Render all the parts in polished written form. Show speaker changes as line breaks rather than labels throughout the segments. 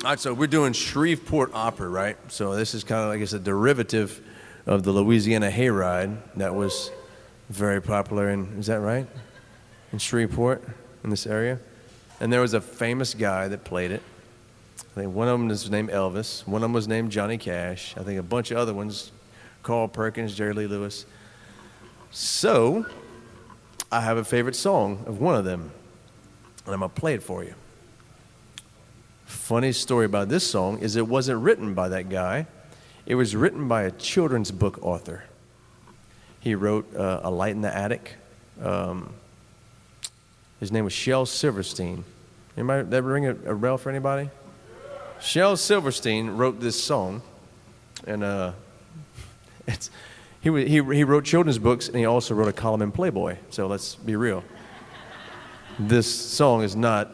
All right, so we're doing Shreveport Opry, right? So this is kind of, I guess, a derivative of the Louisiana hayride that was very popular in, is that right? In Shreveport, in this area. And there was a famous guy that played it. I think one of them was named Elvis. One of them was named Johnny Cash. I think a bunch of other ones, Carl Perkins, Jerry Lee Lewis. So I have a favorite song of one of them, and I'm going to play it for you. Funny story about this song is it wasn't written by that guy. It was written by a children's book author. He wrote A Light in the Attic. His name was Shel Silverstein. Anybody, that ring a bell for anybody? Shel Silverstein wrote this song, and he wrote children's books, and he also wrote a column in Playboy. So let's be real. This song is not.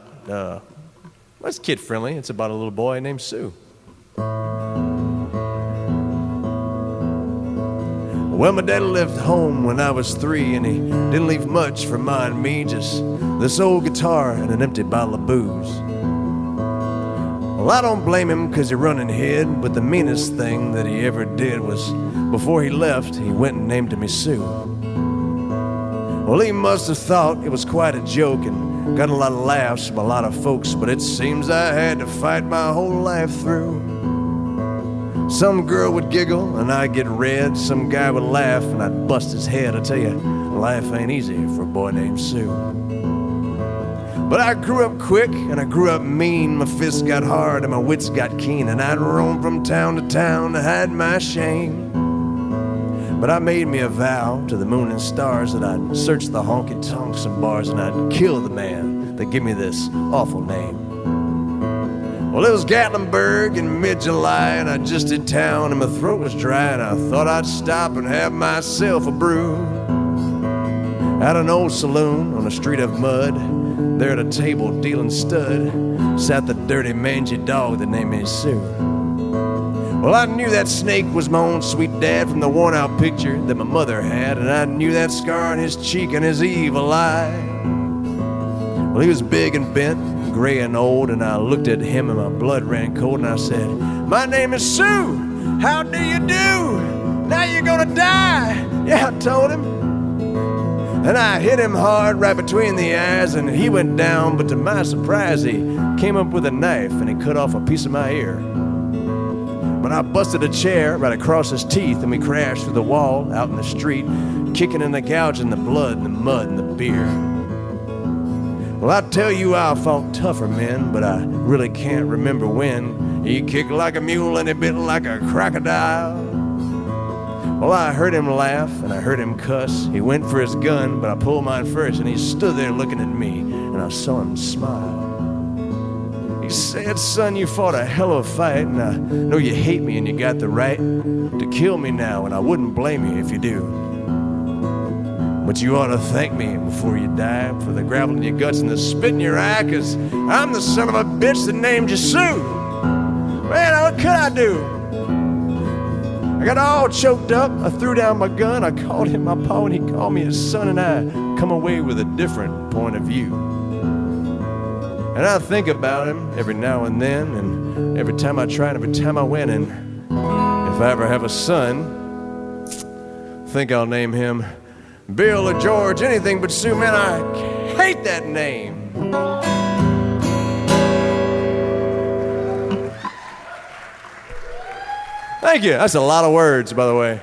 It's kid-friendly. It's about a little boy named Sue. Well, my daddy left home when I was 3, and he didn't leave much for Ma and me, just this old guitar and an empty bottle of booze. Well, I don't blame him because he run and hid, but the meanest thing that he ever did was before he left, he went and named me Sue. Well, he must have thought it was quite a joke and got a lot of laughs from a lot of folks, but it seems I had to fight my whole life through. Some girl would giggle and I'd get red, some guy would laugh and I'd bust his head. I tell you, life ain't easy for a boy named Sue. But I grew up quick and I grew up mean, my fists got hard and my wits got keen, and I'd roam from town to town to hide my shame. But I made me a vow to the moon and stars that I'd search the honky-tonks and bars and I'd kill the man that gave me this awful name. Well, it was Gatlinburg in mid-July and I just hit town and my throat was dry and I thought I'd stop and have myself a brew. At an old saloon on a street of mud, there at a table dealing stud, sat the dirty mangy dog that named me Sue. Well, I knew that snake was my own sweet dad from the worn-out picture that my mother had, and I knew that scar on his cheek and his evil eye. Well, he was big and bent, gray and old, and I looked at him and my blood ran cold, and I said, "My name is Sue, how do you do? Now you're gonna die." Yeah, I told him. And I hit him hard right between the eyes, and he went down, but to my surprise, he came up with a knife and he cut off a piece of my ear. But I busted a chair right across his teeth, and we crashed through the wall out in the street, kicking and gouging the blood and the mud and the beer. Well, I tell you, I fought tougher men, but I really can't remember when. He kicked like a mule and he bit like a crocodile. Well, I heard him laugh and I heard him cuss. He went for his gun, but I pulled mine first, and he stood there looking at me, and I saw him smile. He said, "Son, you fought a hell of a fight, and I know you hate me and you got the right to kill me now, and I wouldn't blame you if you do. But you ought to thank me before you die for the gravel in your guts and the spit in your eye, 'cause I'm the son of a bitch that named you Sue." Man, what could I do? I got all choked up, I threw down my gun, I called him my pa and he called me his son, and I come away with a different point of view. And I think about him every now and then, and every time I try and every time I win, and if I ever have a son, I think I'll name him Bill or George, anything but Sue. Man, I hate that name. Thank you. That's a lot of words, by the way.